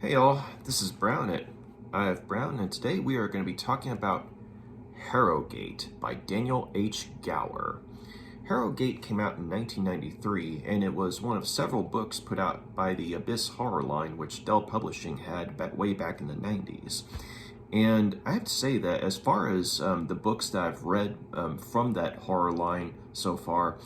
Hey y'all, this is Brown at IF Brown, and today we are going to be talking about Harrowgate by Daniel H. Gower. Harrowgate came out in 1993, and it was one of several books put out by the Abyss horror line, which Dell Publishing had way back in the 90s. And I have to say that as far as the books that I've read from that horror line so far,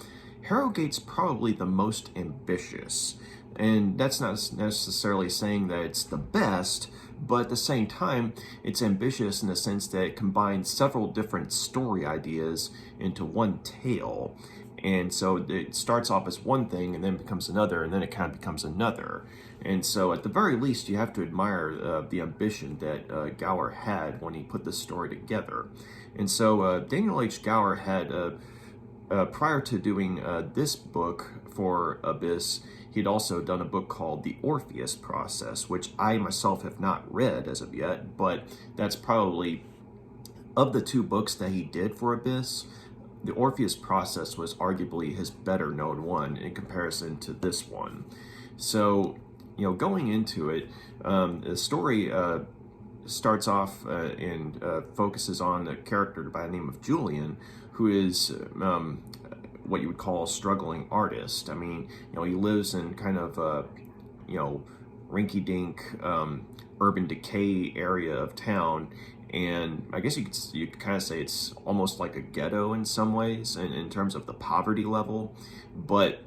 Harrowgate's probably the most ambitious. And that's not necessarily saying that it's the best, but at the same time, it's ambitious in the sense that it combines several different story ideas into one tale. And so it starts off as one thing and then becomes another, and then it kind of becomes another. And so at the very least, you have to admire the ambition that Gower had when he put this story together. And so Daniel H. Gower had, prior to doing this book for Abyss, he'd also done a book called The Orpheus Process, which I myself have not read as of yet, but that's probably, of the two books that he did for Abyss, The Orpheus Process was arguably his better known one in comparison to this one. So, going into it, the story starts off and focuses on a character by the name of Julian, who is what you would call a struggling artist. I mean, he lives in kind of a, rinky-dink urban decay area of town, and I guess you could kind of say it's almost like a ghetto in some ways, in terms of the poverty level. But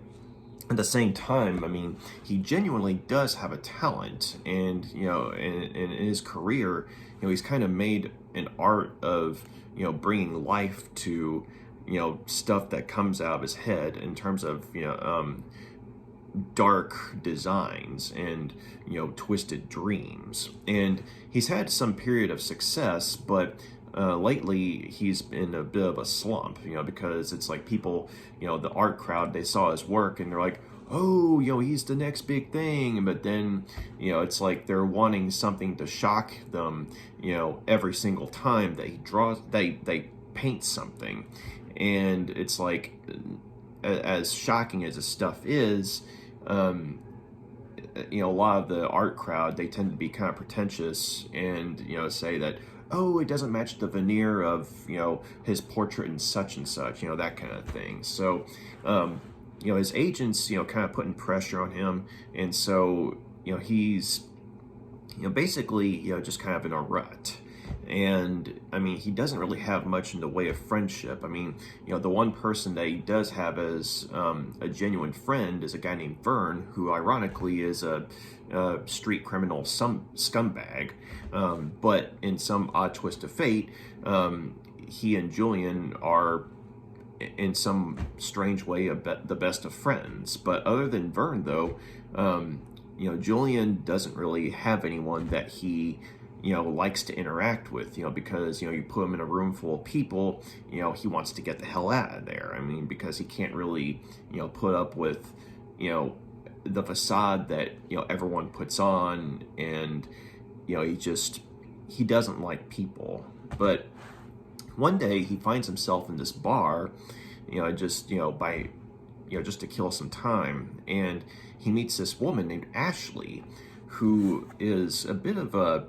at the same time, I mean, he genuinely does have a talent, and in his career, he's kind of made an art of bringing life to stuff that comes out of his head in terms of dark designs and twisted dreams. And he's had some period of success, but lately he's in a bit of a slump, because it's like people, the art crowd, they saw his work and they're like, oh, he's the next big thing. But then, it's like they're wanting something to shock them, every single time that he draws, they paint something. And it's like, as shocking as this stuff is, a lot of the art crowd, they tend to be kind of pretentious and, say that, oh, it doesn't match the veneer of, his portrait and such, that kind of thing. So, his agents, kind of putting pressure on him. And so, he's, basically, just kind of in a rut. And I mean, he doesn't really have much in the way of friendship. I mean, the one person that he does have as a genuine friend is a guy named Vern, who ironically is a street criminal, some scumbag. But in some odd twist of fate, he and Julian are, in some strange way, the best of friends. But other than Vern, though, Julian doesn't really have anyone that he likes to interact with, because, you put him in a room full of people, he wants to get the hell out of there. I mean, because he can't really, put up with, the facade that, everyone puts on, and, he doesn't like people. But one day he finds himself in this bar, just to kill some time, and he meets this woman named Ashley, who is a bit of a,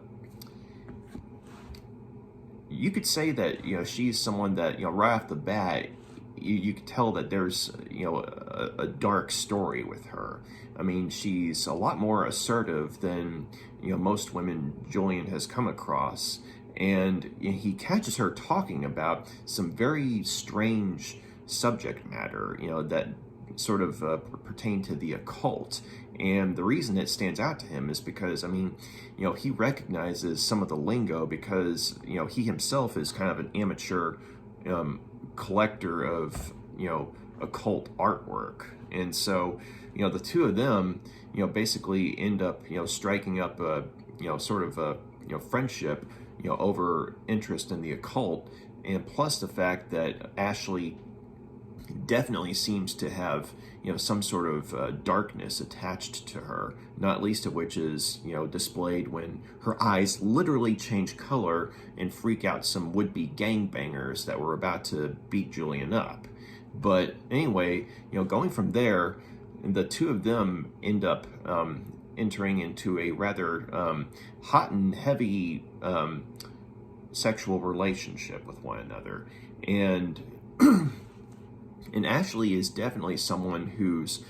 you could say that she's someone that right off the bat you could tell that there's a dark story with her. I mean, she's a lot more assertive than most women Julian has come across, and he catches her talking about some very strange subject matter that sort of pertain to the occult. And the reason it stands out to him is because, I mean, he recognizes some of the lingo because, he himself is kind of an amateur collector of, occult artwork. And so, the two of them, basically end up, striking up a, sort of a, friendship, over interest in the occult. And plus the fact that Ashley definitely seems to have some sort of darkness attached to her, not least of which is displayed when her eyes literally change color and freak out some would-be gangbangers that were about to beat Julian up. But anyway, going from there, the two of them end up entering into a rather hot and heavy sexual relationship with one another. And and Ashley is definitely someone who's,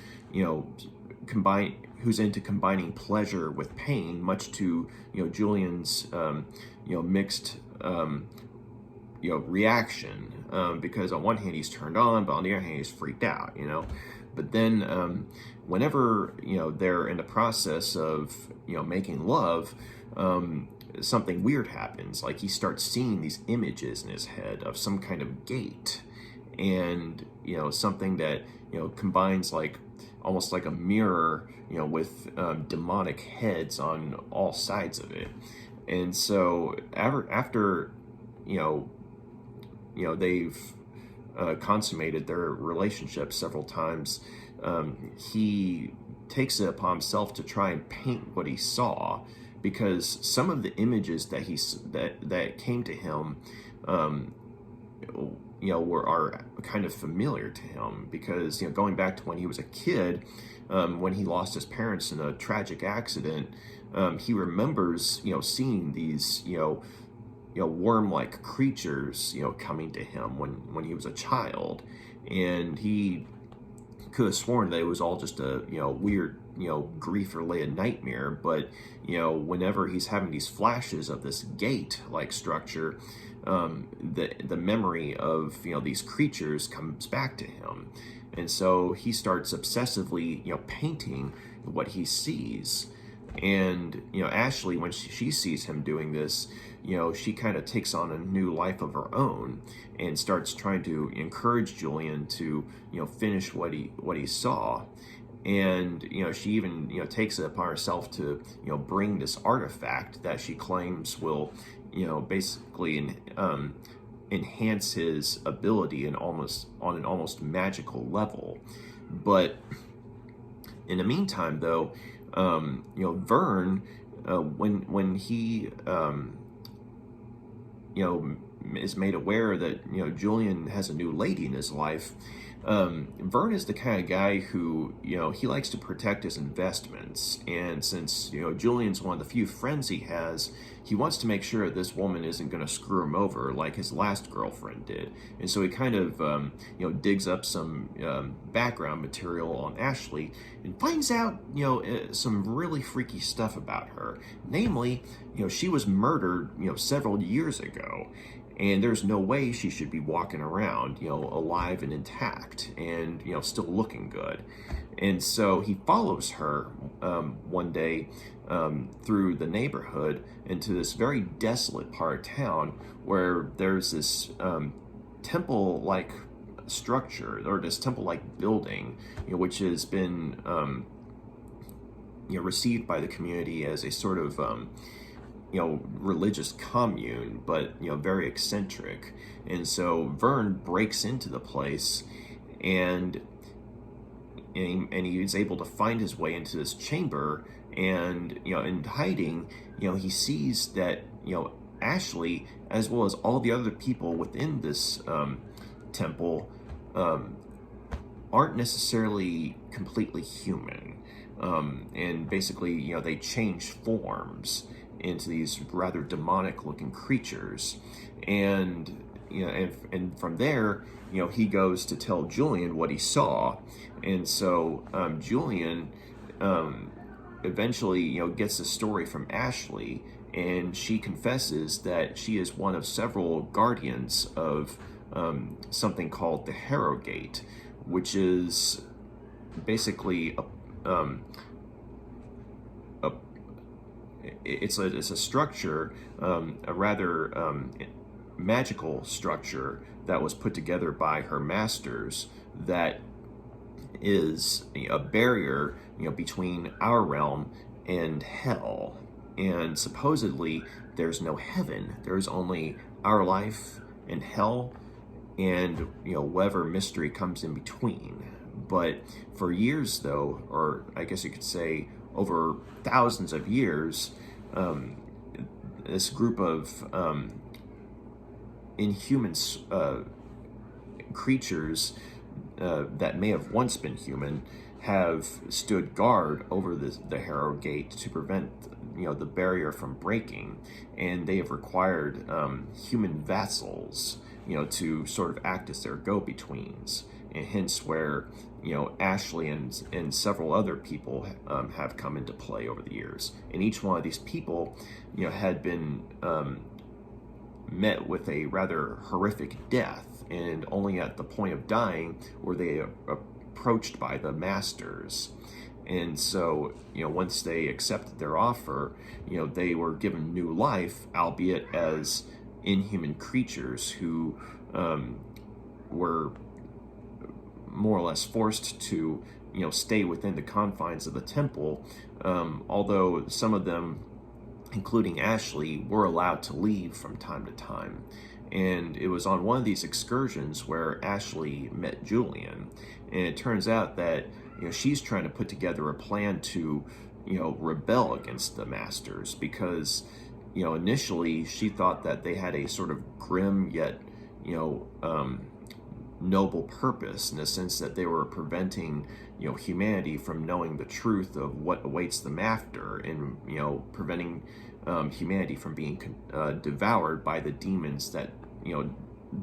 who's into combining pleasure with pain, much to, Julian's, mixed, reaction. Because on one hand he's turned on, but on the other hand he's freaked out, But then, whenever, they're in the process of, making love, something weird happens. Like he starts seeing these images in his head of some kind of gate, and something that combines like almost like a mirror, with demonic heads on all sides of it. And so after they've consummated their relationship several times, he takes it upon himself to try and paint what he saw, because some of the images that came to him, are kind of familiar to him, because going back to when he was a kid, when he lost his parents in a tragic accident, he remembers seeing these worm-like creatures coming to him when he was a child, and he could have sworn that it was all just a weird grief-related nightmare. But whenever he's having these flashes of this gate-like structure, the memory of these creatures comes back to him, and so he starts obsessively painting what he sees. And Ashley, when she sees him doing this, she kind of takes on a new life of her own and starts trying to encourage Julian to finish what he saw. And she even takes it upon herself to bring this artifact that she claims will basically enhance his ability on an almost magical level. But in the meantime, though, Vern, when he is made aware that Julian has a new lady in his life, Vern is the kind of guy who he likes to protect his investments, and since Julian's one of the few friends he has, he wants to make sure that this woman isn't going to screw him over like his last girlfriend did. And so he kind of digs up some background material on Ashley and finds out some really freaky stuff about her. Namely, she was murdered several years ago, and there's no way she should be walking around alive and intact and still looking good. And so he follows her one day through the neighborhood into this very desolate part of town, where there's this temple-like structure, or this temple-like building, which has been received by the community as a sort of religious commune, but very eccentric. And so Vern breaks into the place, and he is able to find his way into this chamber, and in hiding, he sees that Ashley, as well as all the other people within this temple, aren't necessarily completely human, and basically they change forms into these rather demonic-looking creatures. And and from there, he goes to tell Julian what he saw. And so Julian eventually gets the story from Ashley, and she confesses that she is one of several guardians of something called the Harrowgate, which is basically it's a structure, a rather magical structure that was put together by her masters, that is a barrier between our realm and hell. And supposedly there's no heaven, there's only our life and hell, and whatever mystery comes in between. But for years, though, or I guess you could say over thousands of years, this group of inhuman creatures that may have once been human have stood guard over the Harrowgate to prevent the barrier from breaking, and they have required human vassals to sort of act as their go-betweens, and hence where Ashley and several other people have come into play over the years. And each one of these people had been met with a rather horrific death, and only at the point of dying were they approached by the masters. And so, once they accepted their offer, they were given new life, albeit as inhuman creatures who were more or less forced to, stay within the confines of the temple, although some of them, including Ashley, were allowed to leave from time to time. And it was on one of these excursions where Ashley met Julian, and it turns out that she's trying to put together a plan to rebel against the masters, because initially she thought that they had a sort of grim yet noble purpose, in the sense that they were preventing humanity from knowing the truth of what awaits them after, and preventing humanity from being devoured by the demons that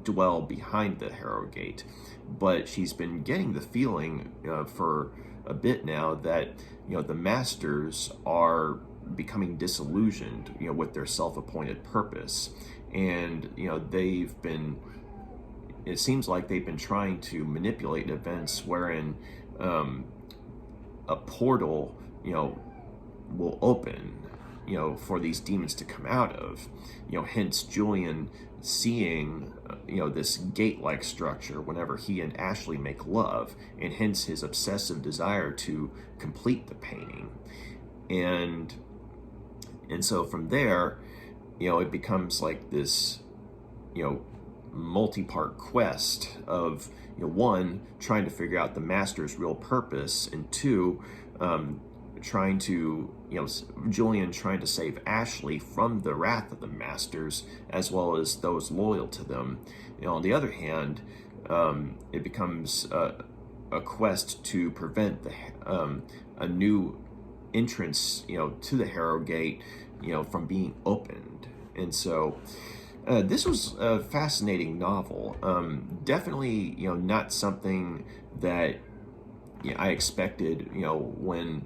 dwell behind the Harrowgate. But she's been getting the feeling for a bit now that the masters are becoming disillusioned with their self-appointed purpose, and it seems like they've been trying to manipulate events wherein a portal will open for these demons to come out of. Hence Julian seeing this gate-like structure whenever he and Ashley make love, and hence his obsessive desire to complete the painting. And so from there, it becomes like this multi-part quest of one, trying to figure out the master's real purpose, and two, trying to Julian trying to save Ashley from the wrath of the masters, as well as those loyal to them. On the other hand, it becomes a quest to prevent a new entrance to the Harrowgate from being opened. And so this was a fascinating novel. Definitely not something that I expected when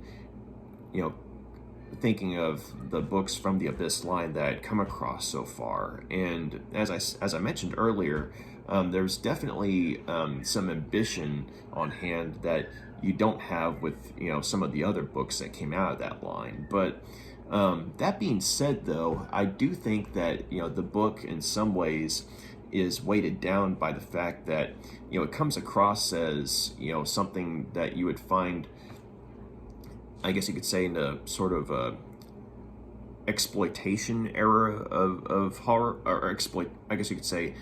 thinking of the books from the Abyss line that I'd come across so far. And as I mentioned earlier, there's definitely some ambition on hand that you don't have with some of the other books that came out of that line. But that being said, though, I do think that the book in some ways is weighted down by the fact that it comes across as something that you would find, I guess you could say, in a sort of exploitation era of horror, or I guess you could say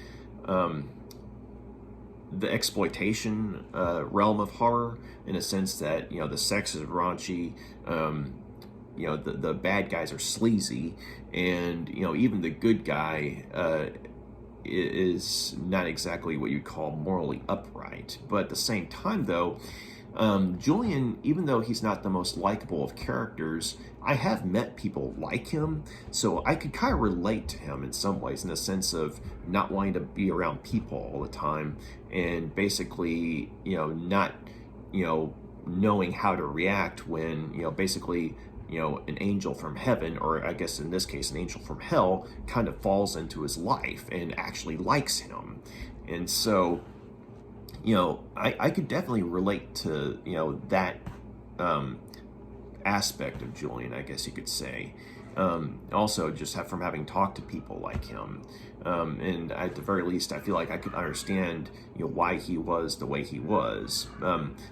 the exploitation realm of horror, in a sense that the sex is raunchy, the bad guys are sleazy, and even the good guy is not exactly what you'd call morally upright. But at the same time, though, Julian, even though he's not the most likable of characters, I have met people like him, so I could kind of relate to him in some ways, in the sense of not wanting to be around people all the time, and basically, not, knowing how to react when, basically, an angel from heaven, or I guess in this case, an angel from hell, kind of falls into his life and actually likes him. And so, I could definitely relate to, that aspect of Julian, I guess you could say. Also, just from having talked to people like him. And at the very least, I feel like I could understand, why he was the way he was.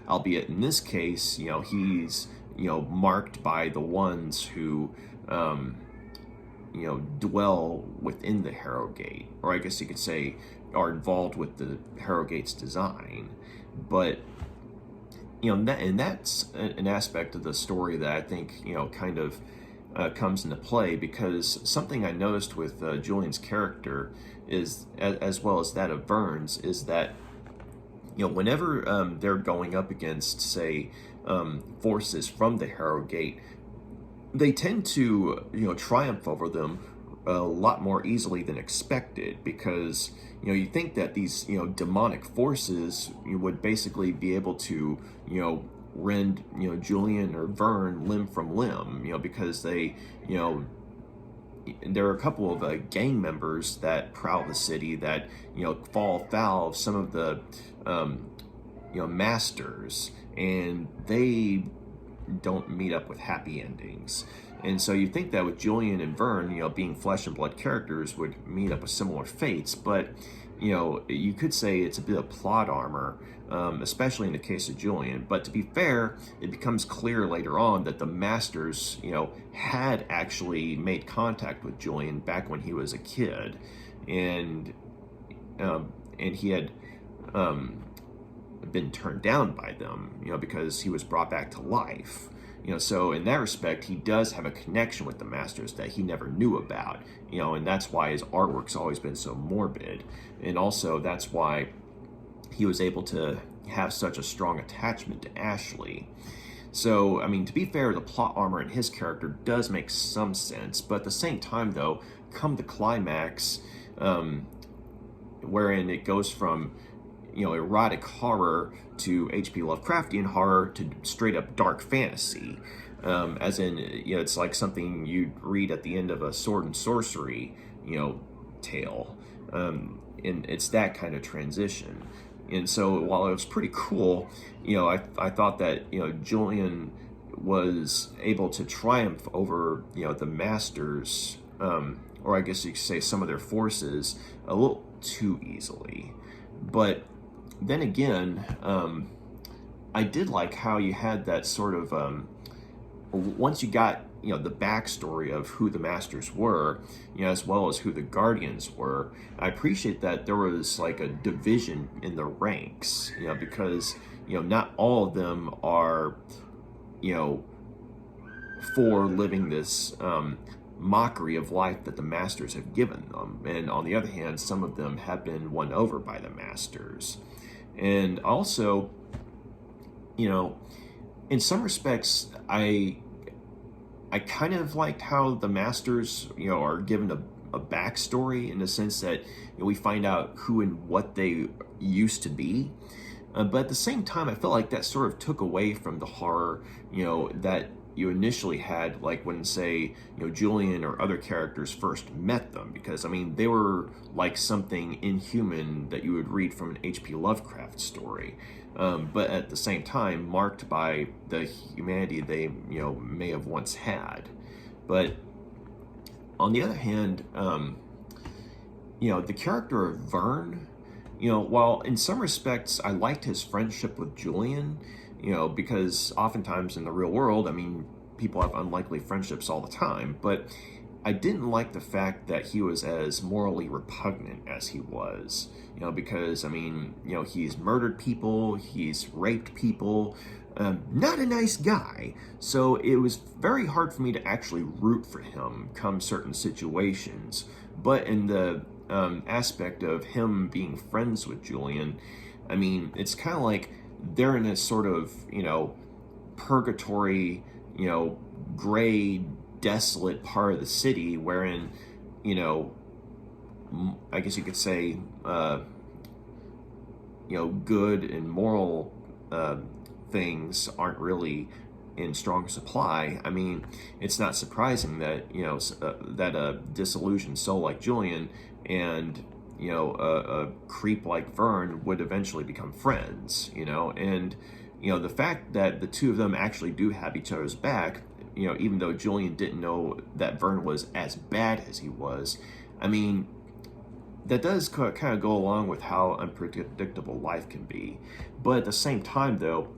Albeit in this case, he's, marked by the ones who, dwell within the Harrowgate, or I guess you could say are involved with the Harrowgate's design. But and that's an aspect of the story that I think kind of comes into play, because something I noticed with Julian's character is, as well as that of Vern's, is that whenever they're going up against, say, forces from the Harrowgate, they tend to, triumph over them a lot more easily than expected, because, you think that these, demonic forces would basically be able to, rend, Julian or Vern limb from limb, because they, there are a couple of gang members that prowl the city that, fall foul of some of the, masters, and they don't meet up with happy endings. And so you think that with Julian and Vern, being flesh and blood characters, would meet up with similar fates, but you could say it's a bit of plot armor, especially in the case of Julian. But to be fair, it becomes clear later on that the Masters, had actually made contact with Julian back when he was a kid, and he had been turned down by them, because he was brought back to life. So in that respect, he does have a connection with the Masters that he never knew about, and that's why his artwork's always been so morbid. And also that's why he was able to have such a strong attachment to Ashley. So, I mean, to be fair, the plot armor in his character does make some sense, but at the same time, though, come the climax, wherein it goes from, erotic horror to H.P. Lovecraftian horror to straight up dark fantasy. As in, it's like something you'd read at the end of a sword and sorcery, tale. And it's that kind of transition. And so while it was pretty cool, I thought that, Julian was able to triumph over, the Masters, or I guess you could say some of their forces, a little too easily. But then again, I did like how you had that sort of, once you got, the backstory of who the Masters were, as well as who the Guardians were, I appreciate that there was like a division in the ranks, because, not all of them are, for living this mockery of life that the Masters have given them. And on the other hand, some of them have been won over by the Masters. And also, in some respects, I kind of liked how the Masters, are given a backstory, in the sense that we find out who and what they used to be. But at the same time, I felt like that sort of took away from the horror, that you initially had, like when, say, Julian or other characters first met them, because, I mean, they were like something inhuman that you would read from an H.P. Lovecraft story, but at the same time marked by the humanity they, may have once had. But on the other hand, the character of Vern, while in some respects I liked his friendship with Julian, because oftentimes in the real world, I mean, people have unlikely friendships all the time, but I didn't like the fact that he was as morally repugnant as he was, because, I mean, he's murdered people, he's raped people, not a nice guy, so it was very hard for me to actually root for him come certain situations. But in the aspect of him being friends with Julian, I mean, it's kind of like they're in a sort of, purgatory, gray, desolate part of the city, wherein, I guess you could say, good and moral things aren't really in strong supply. I mean, it's not surprising that, that a disillusioned soul like Julian and, a creep like Vern would eventually become friends, and, the fact that the two of them actually do have each other's back, even though Julian didn't know that Vern was as bad as he was, I mean, that does kind of go along with how unpredictable life can be. But at the same time, though,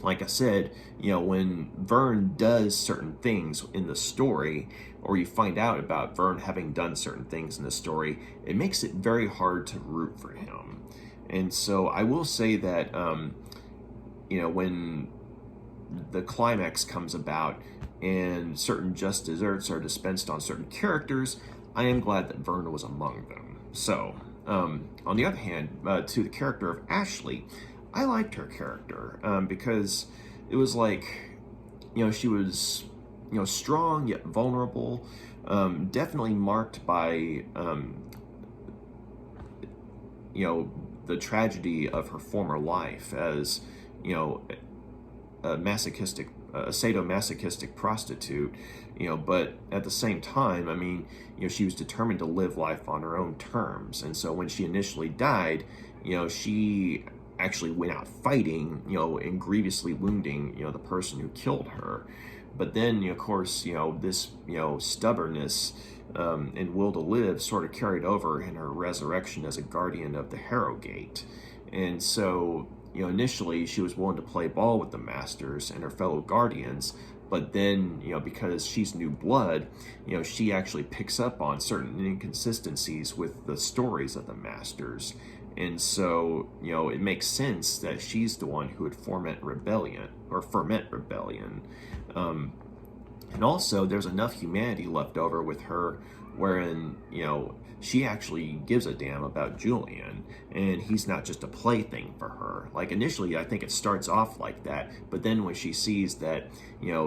like I said, when Vern does certain things in the story, or you find out about Vern having done certain things in the story, it makes it very hard to root for him. And so I will say that, when the climax comes about and certain just desserts are dispensed on certain characters, I am glad that Vern was among them. So, On the other hand, to the character of Ashley, I liked her character because it was like, she was, strong yet vulnerable, definitely marked by, the tragedy of her former life as, a masochistic, a sadomasochistic prostitute, but at the same time, I mean, she was determined to live life on her own terms. And so when she initially died, she actually went out fighting, and grievously wounding, the person who killed her. But then, of course, this, stubbornness and will to live sort of carried over in her resurrection as a guardian of the Harrowgate. And so, initially she was willing to play ball with the Masters and her fellow guardians, but then, because she's new blood, she actually picks up on certain inconsistencies with the stories of the Masters. And so, it makes sense that she's the one who would ferment rebellion. And also, there's enough humanity left over with her wherein, she actually gives a damn about Julian, and he's not just a plaything for her. Like, initially, I think it starts off like that, but then when she sees that,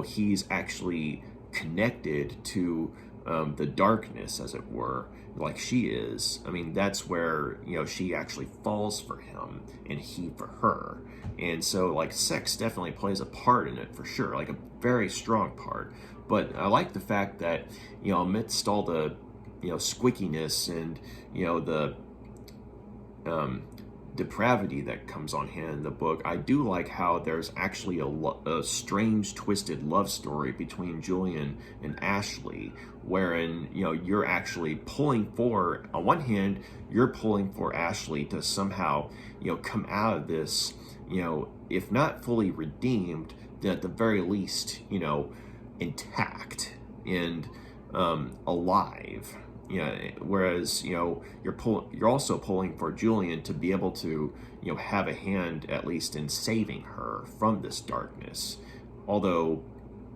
he's actually connected to the darkness, as it were, like she is, I mean, that's where, she actually falls for him, and he for her. And so, like, sex definitely plays a part in it, for sure, like a very strong part. But I like the fact that, amidst all the, squickiness and, the depravity that comes on hand in the book, I do like how there's actually a strange, twisted love story between Julian and Ashley, wherein, you're actually pulling for, on one hand, you're pulling for Ashley to somehow, come out of this, if not fully redeemed, then at the very least, intact and alive. Whereas you're also pulling for Julian to be able to have a hand at least in saving her from this darkness. Although,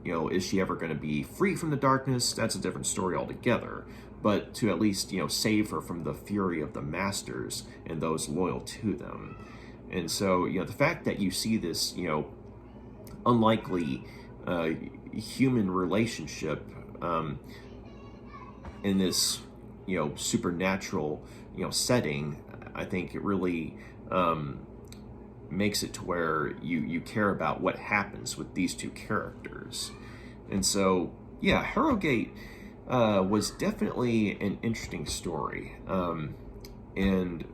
is she ever going to be free from the darkness? That's a different story altogether. But to at least save her from the fury of the Masters and those loyal to them. And so the fact that you see this unlikely human relationship in this supernatural setting, I think it really makes it to where you care about what happens with these two characters. And so Harrowgate was definitely an interesting story, and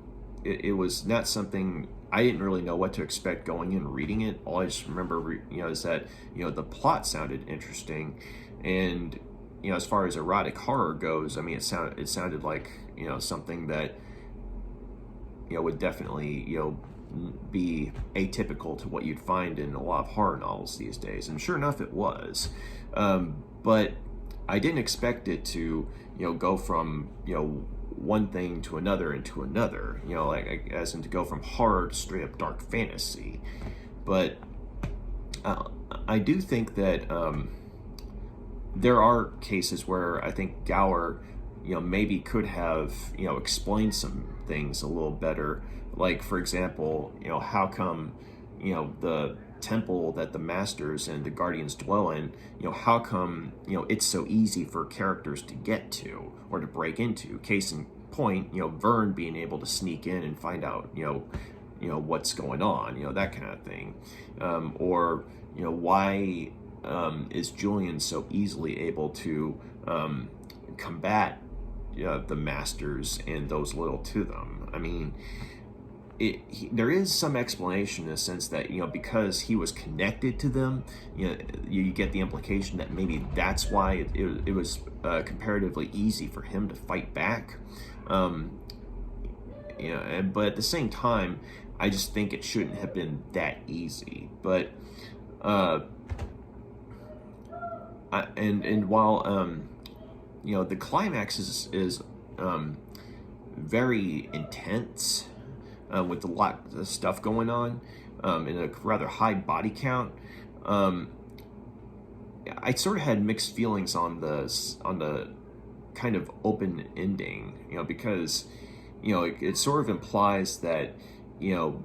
it was not something I didn't really know what to expect going in reading it. All I just remember, is that, the plot sounded interesting. And, as far as erotic horror goes, I mean, it sounded like, something that, would definitely, be atypical to what you'd find in a lot of horror novels these days. And sure enough, it was. But I didn't expect it to, go from, one thing to another and to another, like as in to go from horror to straight up dark fantasy. But I do think that there are cases where I think Gower, maybe could have, explained some things a little better. Like, for example, how come, the temple that the Masters and the Guardians dwell in, how come, it's so easy for characters to get to or to break into? Case in point, Vern being able to sneak in and find out, what's going on, that kind of thing. Or, why is Julian so easily able to combat the Masters and those loyal to them? I mean, there is some explanation in the sense that, because he was connected to them, you get the implication that maybe that's why it was comparatively easy for him to fight back. But at the same time, I just think it shouldn't have been that easy. But while the climax is very intense, with a lot of stuff going on, and a rather high body count, I sort of had mixed feelings on the kind of open ending, because it sort of implies that, you know,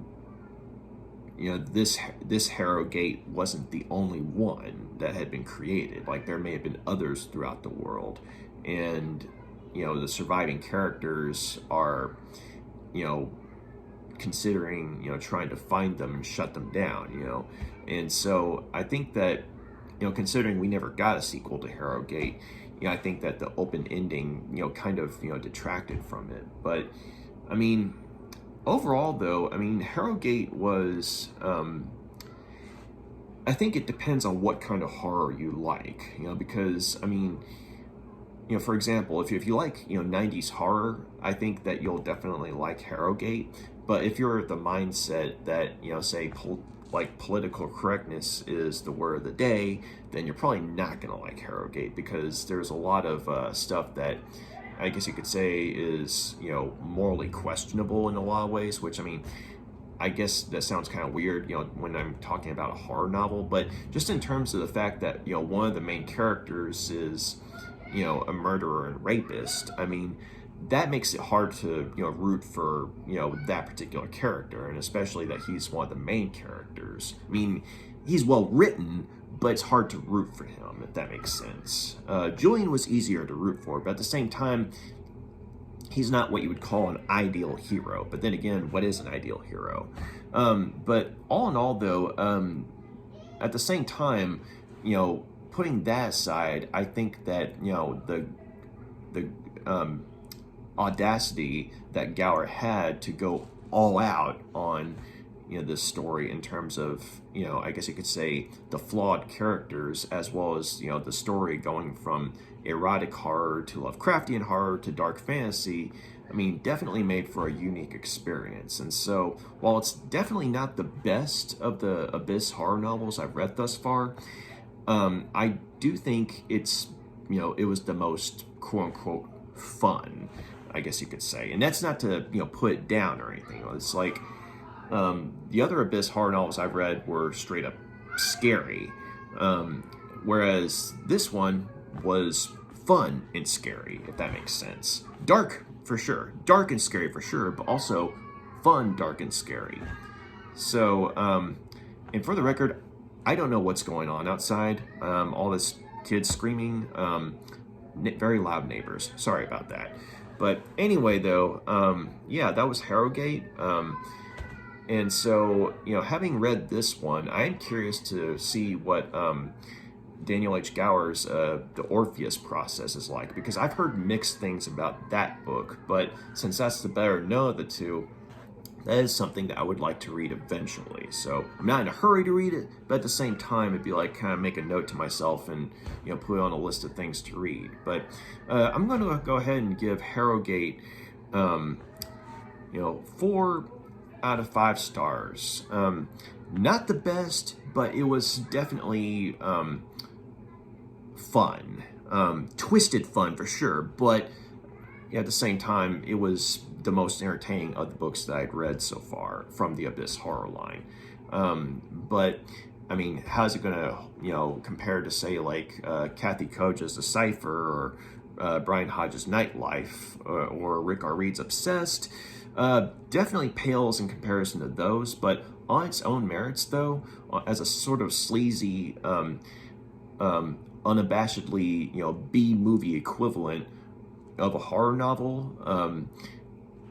this Harrowgate wasn't the only one that had been created. Like, there may have been others throughout the world, and the surviving characters are, considering, trying to find them and shut them down. And so I think that, considering we never got a sequel to Harrowgate, I think that the open ending, kind of, detracted from it. But I mean, overall, though, I mean, Harrowgate was, I think it depends on what kind of horror you like, because, I mean, for example, if you like, 90s horror, I think that you'll definitely like Harrowgate. But if you're the mindset that, say, political correctness is the word of the day, then you're probably not going to like Harrowgate, because there's a lot of stuff that I guess you could say is, morally questionable in a lot of ways, which, I mean, I guess that sounds kind of weird, when I'm talking about a horror novel, but just in terms of the fact that, one of the main characters is, a murderer and rapist, I mean, that makes it hard to, root for, that particular character, and especially that he's one of the main characters. I mean, he's well written, but it's hard to root for him, if that makes sense. Julian was easier to root for, but at the same time, he's not what you would call an ideal hero. But then again, what is an ideal hero? But all in all, though, at the same time, putting that aside, I think that, the audacity that Gower had to go all out on, this story in terms of, I guess you could say the flawed characters, as well as, the story going from erotic horror to Lovecraftian horror to dark fantasy, I mean, definitely made for a unique experience. And so, while it's definitely not the best of the Abyss horror novels I've read thus far, I do think it's, it was the most quote-unquote fun, I guess you could say. And that's not to, put it down or anything. It's like, the other Abyss horror novels I've read were straight up scary, whereas this one was fun and scary, if that makes sense. Dark, for sure. Dark and scary, for sure, but also fun, dark, and scary. So, and for the record, I don't know what's going on outside. All this kids screaming, very loud neighbors. Sorry about that. But anyway, though, yeah, that was Harrowgate. And so, having read this one, I'm curious to see what Daniel H. Gower's The Orpheus Process is like, because I've heard mixed things about that book, but since that's the better known of the two, that is something that I would like to read eventually. So I'm not in a hurry to read it, but at the same time, it'd be like kind of make a note to myself and, put it on a list of things to read. But I'm going to go ahead and give Harrowgate, 4 out of 5 stars. Not the best, but it was definitely fun. Twisted fun for sure, but at the same time, it was the most entertaining of the books that I'd read so far from the Abyss horror line. But I mean, how's it gonna, compare to say like Kathy Koja's The Cipher, or Brian Hodges' Nightlife, or Rick R. Reed's Obsessed? Definitely pales in comparison to those, but on its own merits, though, as a sort of sleazy, unabashedly, B-movie equivalent of a horror novel,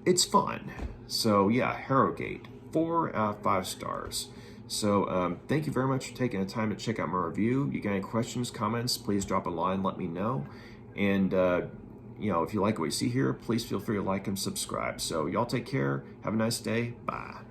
it's fun. So yeah, Harrowgate, 4 out of 5 stars. So thank you very much for taking the time to check out my review. You got any questions, comments, please drop a line, let me know. And if you like what you see here, please feel free to like and subscribe. So y'all take care, have a nice day, bye.